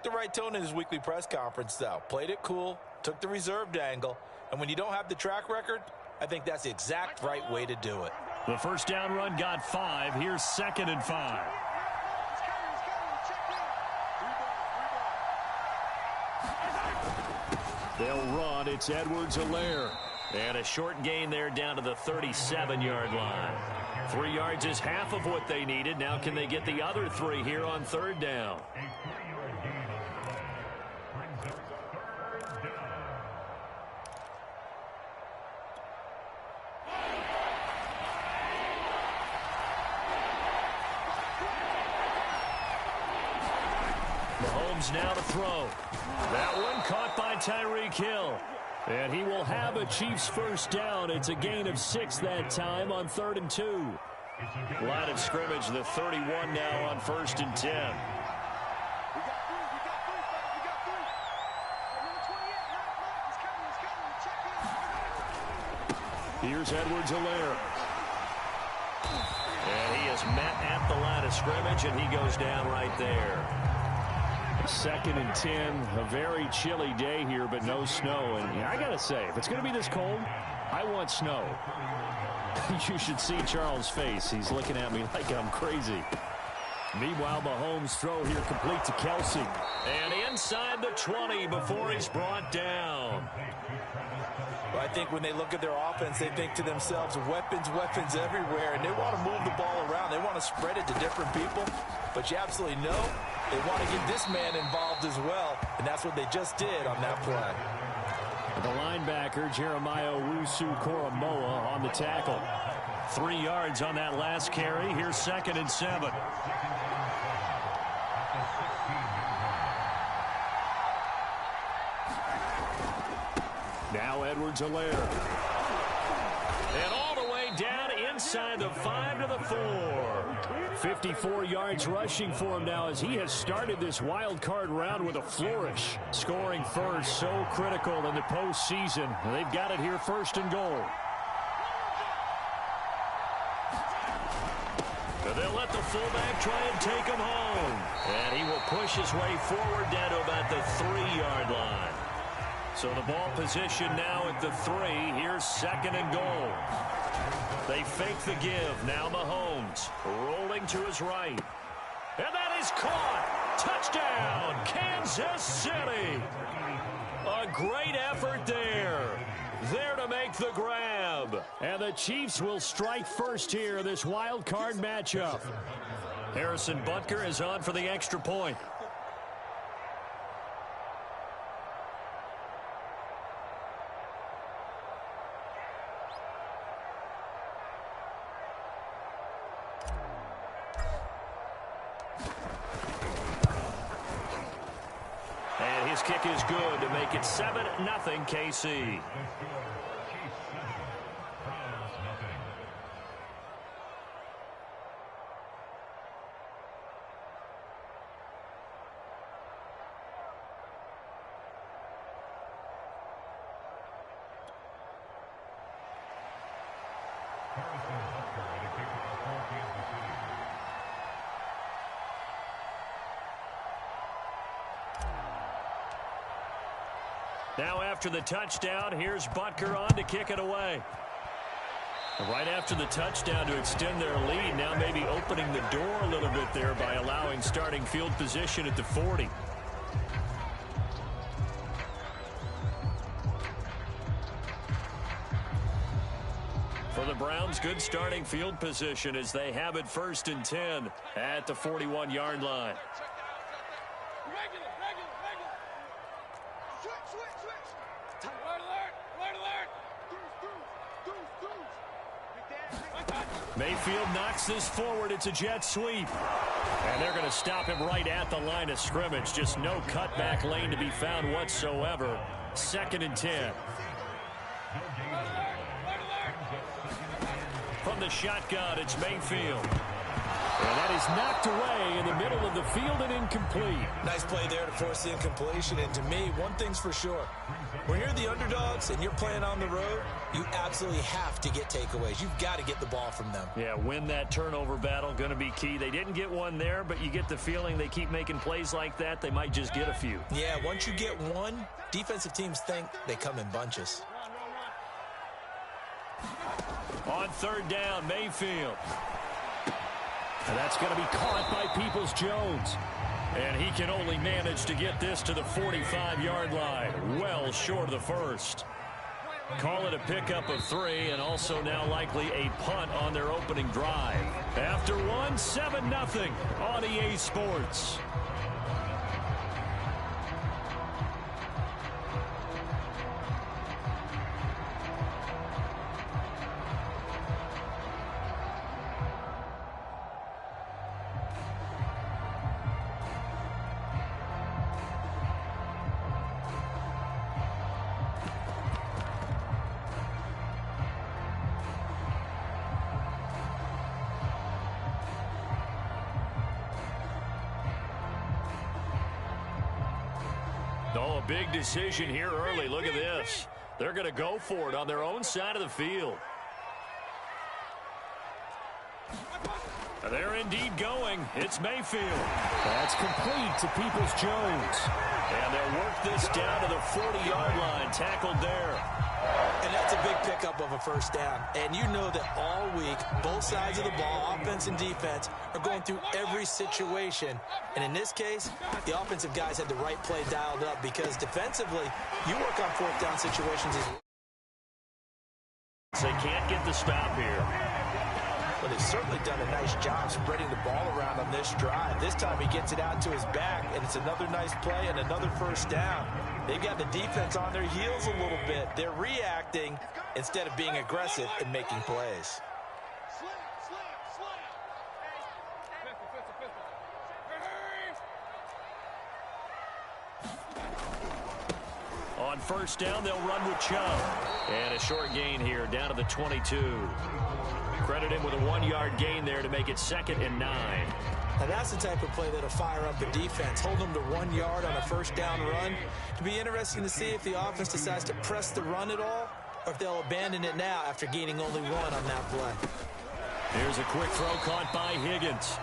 the right tone in his weekly press conference, though. Played it cool, took the reserved angle, and when you don't have the track record, I think that's the exact right way to do it. The first down run got 5. Here's 2nd and 5. They'll run. It's Edwards-Helaire. And a short gain there down to the 37-yard line. 3 yards is half of what they needed. Now can they get the other 3 here on 3rd down? Mahomes now to throw. That one caught by Tyreek Hill. And he will have a Chiefs first down. It's a gain of 6 that time on 3rd and 2. Line of scrimmage, the 31 now on 1st and 10. Here's Edwards-Helaire. And he is met at the line of scrimmage, and he goes down right there. 2nd and 10, a very chilly day here, but no snow. And I got to say, if it's going to be this cold, I want snow. You should see Charles' face. He's looking at me like I'm crazy. Meanwhile, Mahomes' throw here complete to Kelsey. And inside the 20 before he's brought down. Well, I think when they look at their offense, they think to themselves, weapons, weapons everywhere, and they want to move the ball around. They want to spread it to different people, but you absolutely know they want to get this man involved as well, and that's what they just did on that play. The linebacker, Jeremiah Owusu-Koramoah, on the tackle. 3 yards on that last carry. Here's 2nd and 7. Now Edwards-Helaire. And all the way down inside the 5 to the 4. 54 yards rushing for him now as he has started this wild card round with a flourish. Scoring first, so critical in the postseason. They've got it here, 1st and goal. And they'll let the fullback try and take him home. And he will push his way forward down to about the 3-yard line. So the ball position now at the 3. Here's 2nd and goal. They fake the give. Now Mahomes rolling to his right. And that is caught. Touchdown, Kansas City. A great effort there. There to make the grab. And the Chiefs will strike first here, this wild card matchup. Harrison Butker is on for the extra point. His kick is good to make it 7-0 KC. Now after the touchdown, here's Butker on to kick it away. Right after the touchdown to extend their lead, now maybe opening the door a little bit there by allowing starting field position at the 40. For the Browns, good starting field position as they have it 1st and 10 at the 41-yard line. Mayfield knocks this forward. It's a jet sweep. And they're going to stop him right at the line of scrimmage. Just no cutback lane to be found whatsoever. 2nd and 10. From the shotgun, it's Mayfield. And that is knocked away in the middle of the field and incomplete. Nice play there to force the incompletion. And to me, one thing's for sure. When you're the underdogs and you're playing on the road, you absolutely have to get takeaways. You've got to get the ball from them. Yeah, win that turnover battle, going to be key. They didn't get one there, but you get the feeling they keep making plays like that, they might just get a few. Yeah, once you get one, defensive teams think they come in bunches. On third down, Mayfield. And that's going to be caught by Peoples-Jones. And he can only manage to get this to the 45-yard line. Well short of the first. Call it a pickup of 3, and also now likely a punt on their opening drive. After one, 7-0 on EA Sports. Oh, a big decision here early. Look at this. They're going to go for it on their own side of the field. They're indeed going. It's Mayfield. That's complete to Peoples-Jones. And they'll work this down to the 40-yard line. Tackled there. And that's a big pickup of a first down. And you know that all week, both sides of the ball, offense and defense, are going through every situation. And in this case, the offensive guys had the right play dialed up because defensively, you work on fourth down situations as well. They can't get the stop here. Well, they've certainly done a nice job spreading the ball around on this drive. This time he gets it out to his back, and it's another nice play and another first down. They've got the defense on their heels a little bit. They're reacting instead of being aggressive and making plays. On first down, they'll run with Chubb. And a short gain here, down to the 22. Credit him with a 1-yard gain there to make it 2nd and 9. Now that's the type of play that'll fire up the defense. Hold them to 1 yard on a first down run. It'll be interesting to see if the offense decides to press the run at all or if they'll abandon it now after gaining only 1 on that play. Here's a quick throw caught by Higgins.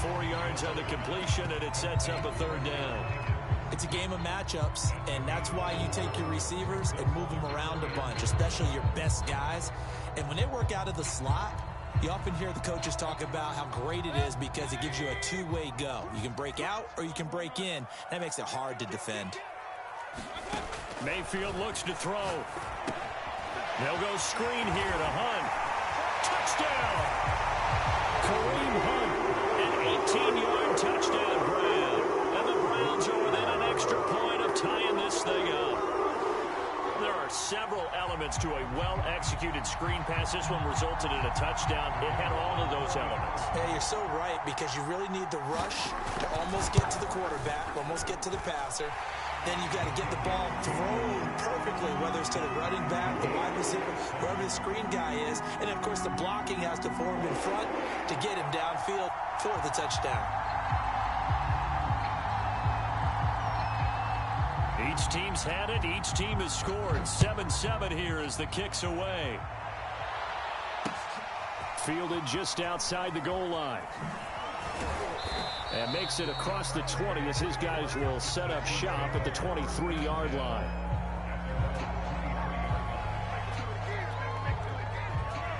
4 yards on the completion, and it sets up a 3rd down. It's a game of matchups, and that's why you take your receivers and move them around a bunch, especially your best guys. And when they work out of the slot, you often hear the coaches talk about how great it is because it gives you a two-way go. You can break out or you can break in. That makes it hard to defend. Mayfield looks to throw. They'll go screen here to Hunt. Touchdown! Kareem Hunt, an 18-yard touchdown grab. And the Browns are within an extra point of tying this thing up. There are several elements to a well-executed screen pass. This one resulted in a touchdown. It had all of those elements. Yeah, you're so right because you really need the rush to almost get to the quarterback, almost get to the passer. Then you've got to get the ball thrown perfectly, whether it's to the running back, the wide receiver, wherever the screen guy is. And, of course, the blocking has to form in front to get him downfield for the touchdown. Each team's had it. Each team has scored. 7-7 here as the kick's away. Fielded just outside the goal line. And makes it across the 20 as his guys will set up shop at the 23-yard line.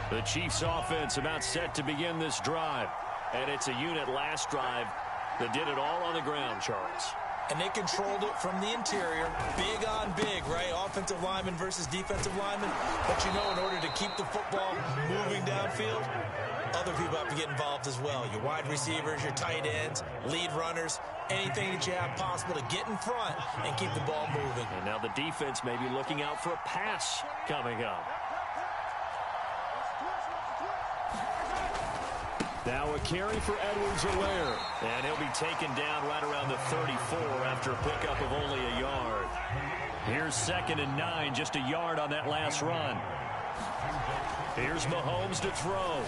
The Chiefs' offense about set to begin this drive. And it's a unit last drive that did it all on the ground, Charles. And they controlled it from the interior. Big on big, right? Offensive lineman versus defensive lineman. But you know, in order to keep the football moving downfield, other people have to get involved as well. Your wide receivers, your tight ends, lead runners, anything that you have possible to get in front and keep the ball moving. And now the defense may be looking out for a pass coming up. Now a carry for Edwards-Helaire. And he'll be taken down right around the 34 after a pickup of only a yard. Here's 2nd and 9, just a yard on that last run. Here's Mahomes to throw.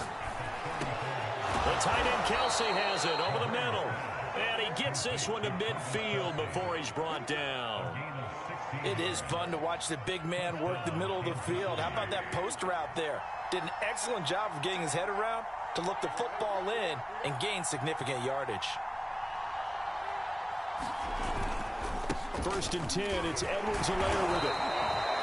The tight end Kelsey has it over the middle. And he gets this one to midfield before he's brought down. It is fun to watch the big man work the middle of the field. How about that post route there? Did an excellent job of getting his head around to look the football in and gain significant yardage. 1st and 10, it's Edwards-Helaire with it.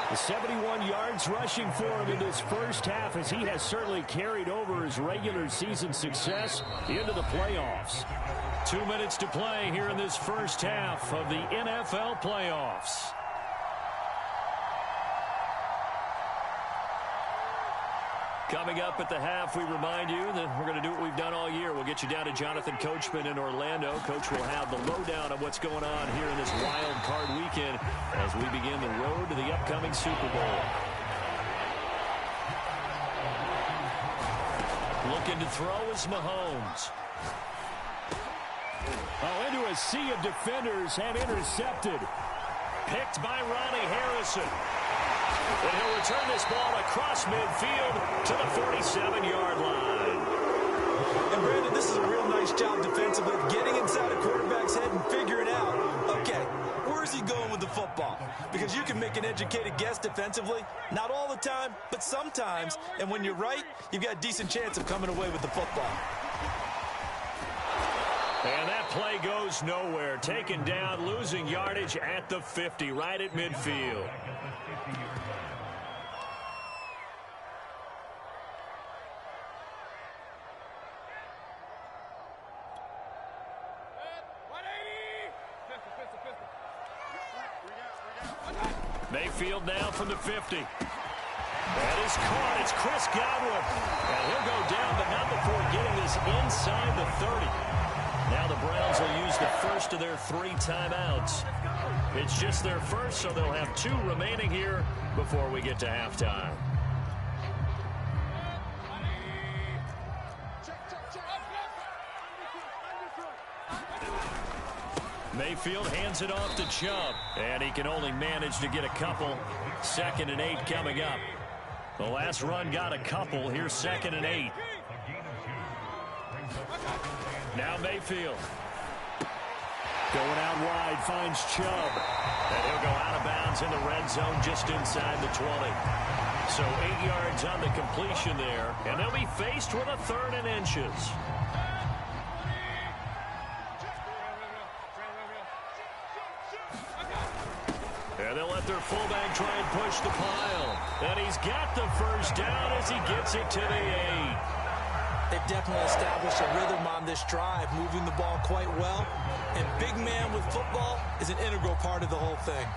The 71 yards rushing for him in this first half, as he has certainly carried over his regular season success into the playoffs. 2 minutes to play here in this first half of the NFL playoffs. Coming up at the half, we remind you that we're going to do what we've done all year. We'll get you down to Jonathan Coachman in Orlando. Coach will have the lowdown of what's going on here in this wild card weekend as we begin the road to the upcoming Super Bowl. Looking to throw is Mahomes. Oh, into a sea of defenders and intercepted. Picked by Ronnie Harrison. And he'll return this ball across midfield to the 47-yard line. And Brandon, this is a real nice job defensively of getting inside a quarterback's head and figuring out, okay, where's he going with the football? Because you can make an educated guess defensively, not all the time, but sometimes. And when you're right, you've got a decent chance of coming away with the football. And that play goes nowhere. Taken down, losing yardage at the 50, right at midfield. Mayfield now from the 50. That is caught. It's Chris Godwin. And he'll go down, but not before getting this inside the 30. Now the Browns will use the first of their 3 timeouts. It's just their first, so they'll have 2 remaining here before we get to halftime. Mayfield hands it off to Chubb, and he can only manage to get a couple. 2nd and 8 coming up. The last run got a couple. Here's 2nd and 8. Now Mayfield. Going out wide, finds Chubb. And he'll go out of bounds in the red zone just inside the 20. So 8 yards on the completion there, and they'll be faced with a 3rd and inches. And they'll let their fullback try and push the pile. And he's got the first down as he gets it to the 8. They've definitely established a rhythm on this drive, moving the ball quite well. And big man with football is an integral part of the whole thing.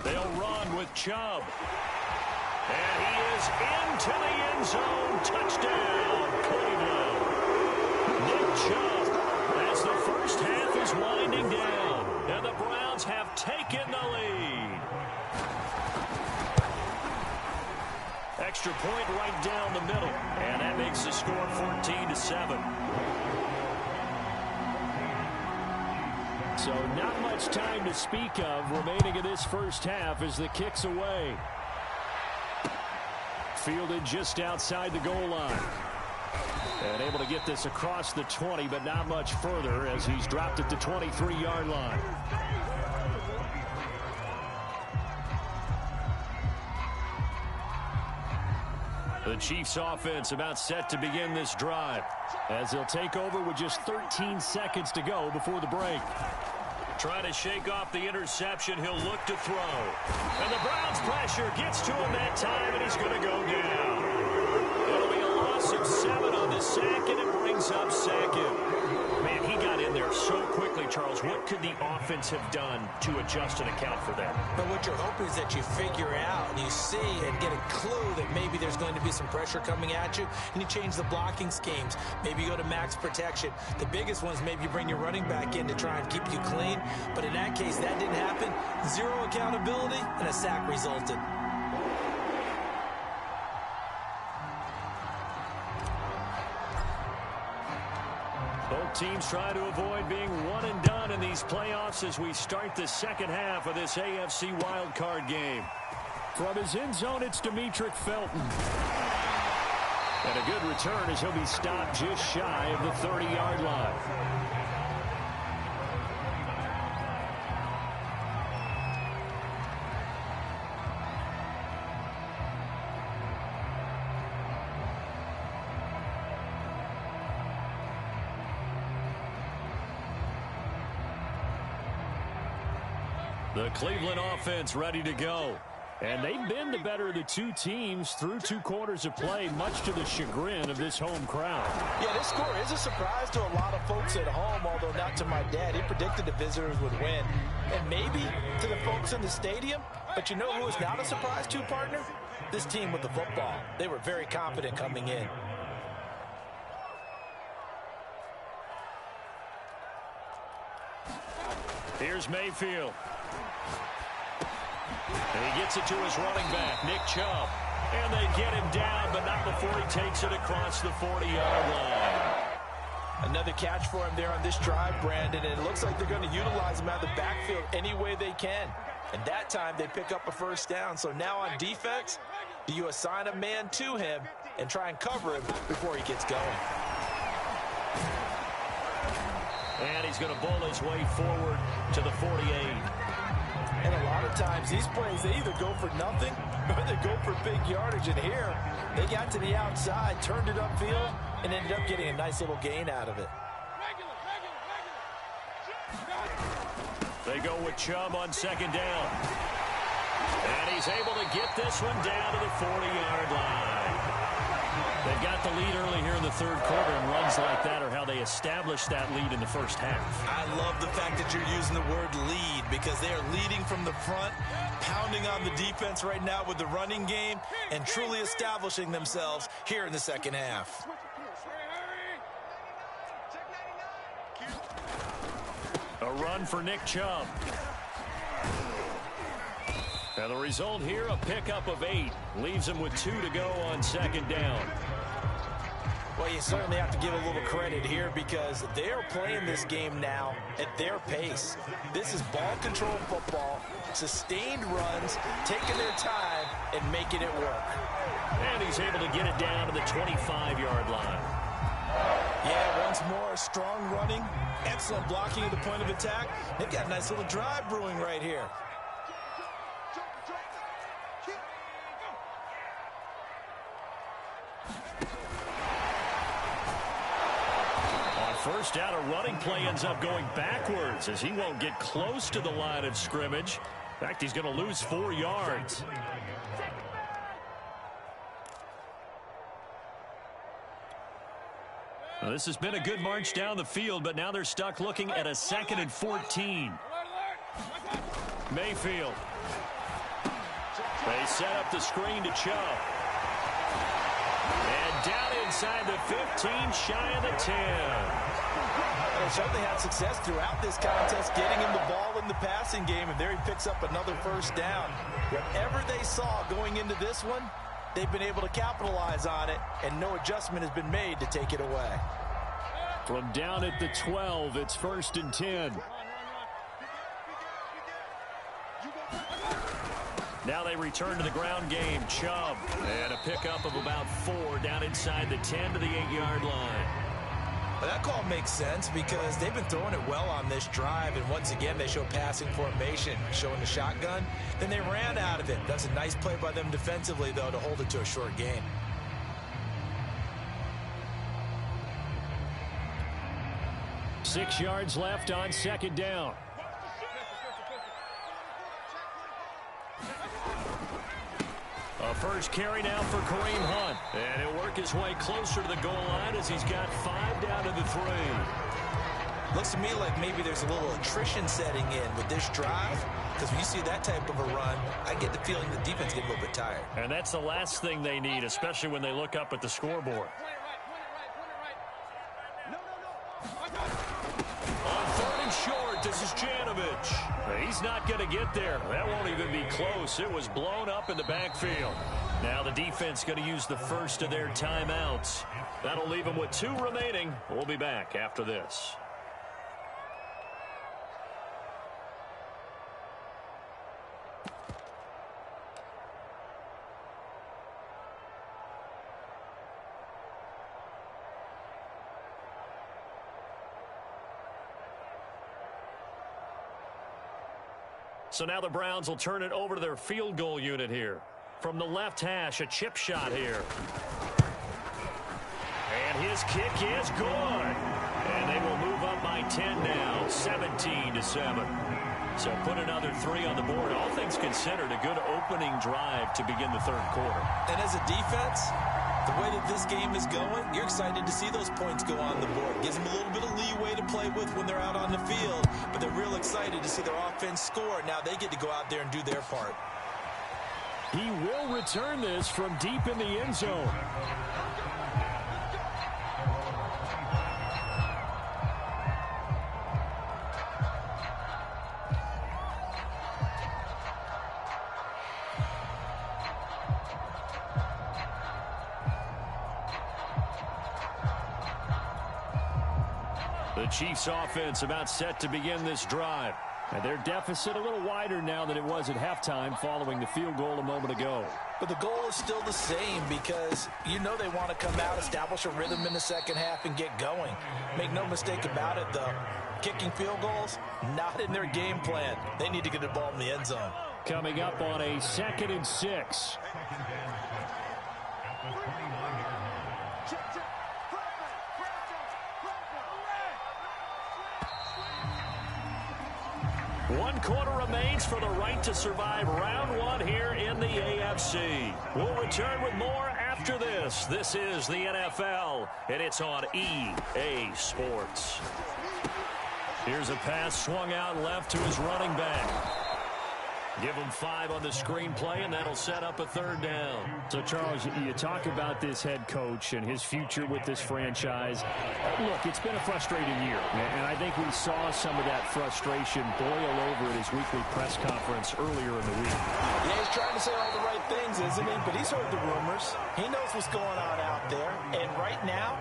They'll run with Chubb. And he is into the end zone. Touchdown, Cleveland. Nick Chubb, as the first half is winding down. And the Browns have taken the lead. Extra point right down the middle. And that makes the score 14-7. So not much time to speak of remaining in this first half as the kick's away. Fielded just outside the goal line. And able to get this across the 20, but not much further as he's dropped at the 23-yard line. The Chiefs offense about set to begin this drive as they'll take over with just 13 seconds to go before the break. Trying to shake off the interception, he'll look to throw. And the Browns pressure gets to him that time, and he's going to go down. It'll be a loss of 7 on the sack, and it brings up 2nd. Man, he got in there so quickly, Charles. What could the offense have done to adjust and account for that? But what you're hoping is that you figure out and you see and get a clue that maybe there's going to be some pressure coming at you, and you change the blocking schemes. Maybe you go to max protection. The biggest one is maybe you bring your running back in to try and keep you clean. But in that case, that didn't happen. 0 accountability, and a sack resulted. teams trying to avoid being one and done in these playoffs as we start the second half of this AFC wildcard game. From his end zone, it's Demetric Felton. And a good return as he'll be stopped just shy of the 30-yard line. The Cleveland offense ready to go. And they've been the better of the two teams through 2 quarters of play, much to the chagrin of this home crowd. Yeah, this score is a surprise to a lot of folks at home, although not to my dad. He predicted the visitors would win. And maybe to the folks in the stadium. But you know who is not a surprise to, partner? This team with the football. They were very confident coming in. Here's Mayfield. And he gets it to his running back, Nick Chubb. And they get him down, but not before he takes it across the 40-yard line. Another catch for him there on this drive, Brandon, and it looks like they're going to utilize him out of the backfield any way they can. And that time they pick up a first down. So now on defense, do you assign a man to him and try and cover him before he gets going? And he's going to bowl his way forward to the 48. And a lot of times these plays, they either go for nothing or they go for big yardage. And here, they got to the outside, turned it upfield, and ended up getting a nice little gain out of it. They go with Chubb on second down. And he's able to get this one down to the 40-yard line. They've got the lead early here in the third quarter, and runs like that are how they established that lead in the first half. I love the fact that you're using the word lead because they are leading from the front, pounding on the defense right now with the running game, and truly establishing themselves here in the second half. A run for Nick Chubb. And the result here, a pickup of 8. Leaves him with 2 to go on second down. Well, you certainly have to give a little credit here because they are playing this game now at their pace. This is ball control football, sustained runs, taking their time and making it work. And he's able to get it down to the 25-yard line. Yeah, once more, strong running, excellent blocking at the point of attack. They've got a nice little drive brewing right here. First down, a running play ends up going backwards as he won't get close to the line of scrimmage. In fact, he's going to lose 4 yards. Now, this has been a good march down the field, but now they're stuck looking at a 2nd and 14. Mayfield. They set up the screen to Chubb. And down inside the 15, shy of the 10. They certainly had success throughout this contest, getting him the ball in the passing game, and there he picks up another first down. Whatever they saw going into this one, they've been able to capitalize on it, and no adjustment has been made to take it away. From down at the 12, it's 1st and 10. Now they return to the ground game. Chubb, and a pickup of about 4 down inside the 10 to the 8-yard line. Well, that call makes sense because they've been throwing it well on this drive, and once again they show passing formation, showing the shotgun. Then they ran out of it. That's a nice play by them defensively, though, to hold it to a short gain. Six yards left on second down. A first carry now for Kareem Hunt. And he'll work his way closer to the goal line as he's got 5 down to the 3. Looks to me like maybe there's a little attrition setting in with this drive, because when you see that type of a run, I get the feeling the defense get a little bit tired. And that's the last thing they need, especially when they look up at the scoreboard. On 3rd and short, This is Janovich. He's not going to get there. That won't even be close. It was blown up in the backfield. Now the defense going to use the first of their timeouts. That'll leave them with 2 remaining. We'll be back after this. So now the Browns will turn it over to their field goal unit here. From the left hash, a chip shot here. And his kick is good. And they will move up by 10 now, 17-7. So put another 3 on the board. All things considered, a good opening drive to begin the third quarter. And as a defense, the way that this game is going, you're excited to see those points go on the board. Gives them a little bit of leeway to play with when they're out on the field, but they're real excited to see their offense score. Now they get to go out there and do their part. He will return this from deep in the end zone. The Chiefs offense about set to begin this drive. And their deficit a little wider now than it was at halftime following the field goal a moment ago. But the goal is still the same because you know they want to come out, establish a rhythm in the second half, and get going. Make no mistake about it, though. Kicking field goals, not in their game plan. They need to get the ball in the end zone. Coming up on a 2nd and 6. One quarter remains for the right to survive round 1 here in the AFC. We'll return with more after this. This is the NFL, and it's on EA Sports. Here's a pass swung out left to his running back. Give him 5 on the screenplay, and that'll set up a 3rd down. So, Charles, you talk about this head coach and his future with this franchise. Look, it's been a frustrating year, and I think we saw some of that frustration boil over at his weekly press conference earlier in the week. Yeah, he's trying to say all the right things, isn't he? But he's heard the rumors. He knows what's going on out there, and right now,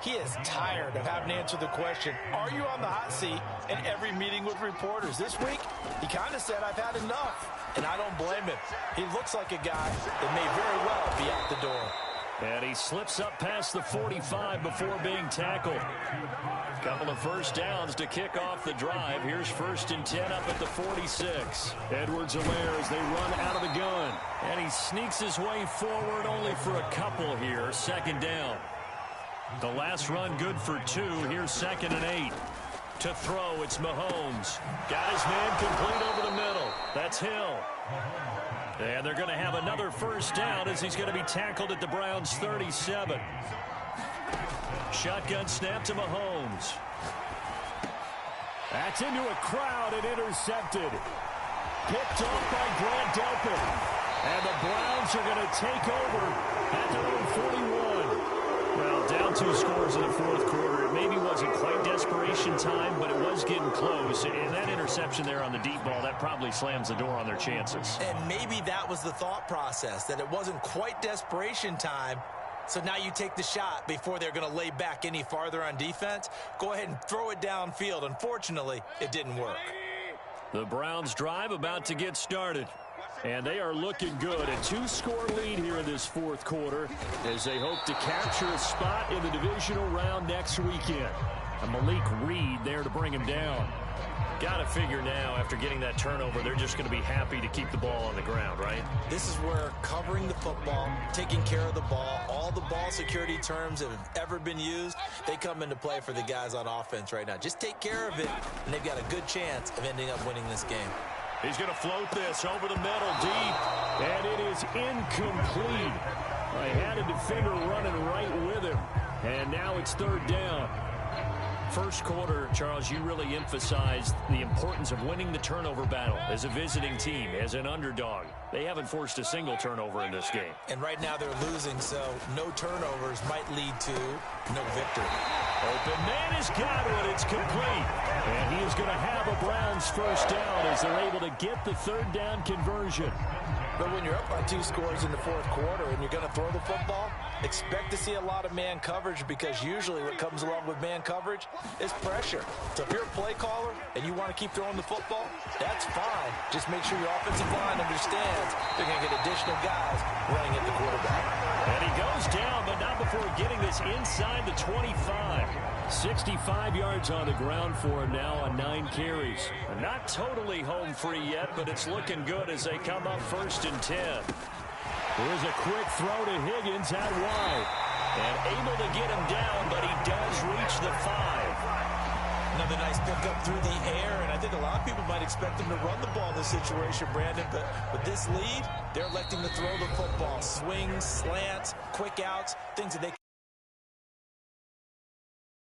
he is tired of having to answer the question, are you on the hot seat, in every meeting with reporters. This week, he kind of said, I've had enough, and I don't blame him. He looks like a guy that may very well be out the door. And he slips up past the 45 before being tackled. Couple of first downs to kick off the drive. Here's 1st and 10 up at the 46. Edwards-Helaire as they run out of the gun. And he sneaks his way forward only for a couple here. 2nd down. The last run good for 2. Here's 2nd and 8. To throw, it's Mahomes. Got his man complete over the middle. That's Hill. And they're going to have another first down as he's going to be tackled at the Browns' 37. Shotgun snap to Mahomes. That's into a crowd and intercepted. Picked off by Grant Delpit. And the Browns are going to take over at their own 41. Well, down 2 scores in the 4th quarter. It maybe wasn't quite desperation time, but it was getting close. And that interception there on the deep ball, that probably slams the door on their chances. And maybe that was the thought process, that it wasn't quite desperation time. So now you take the shot before they're going to lay back any farther on defense. Go ahead and throw it downfield. Unfortunately, it didn't work. The Browns drive about to get started. And they are looking good. A 2-score lead here in this 4th quarter as they hope to capture a spot in the divisional round next weekend. And Malik Reed there to bring him down. Got to figure now, after getting that turnover, they're just going to be happy to keep the ball on the ground, right? This is where covering the football, taking care of the ball, all the ball security terms that have ever been used, they come into play for the guys on offense right now. Just take care of it, and they've got a good chance of ending up winning this game. He's going to float this over the middle deep, and it is incomplete. I had a defender running right with him, and now it's 3rd down. first quarter, Charles, you really emphasized the importance of winning the turnover battle as a visiting team, as an underdog. They haven't forced a single turnover in this game. And right now they're losing, so no turnovers might lead to no victory. Open man has got it. It's complete. And he is going to have a Browns first down as they're able to get the third down conversion. But when you're up by 2 scores in the fourth quarter and you're going to throw the football, expect to see a lot of man coverage, because usually what comes along with man coverage is pressure. So if you're a play caller and you want to keep throwing the football, that's fine. Just make sure your offensive line understands they're going to get additional guys running at the quarterback. And he goes down, but not before getting this inside the 25. 65 yards on the ground for him now on 9 carries. Not totally home free yet, but it's looking good as they come up 1st and 10. Here's a quick throw to Higgins out wide. And able to get him down, but he does reach the 5. Another nice pickup through the air, and I think a lot of people might expect him to run the ball in this situation, Brandon, but with this lead, they're electing to throw the football. Swings, slants, quick outs, things that they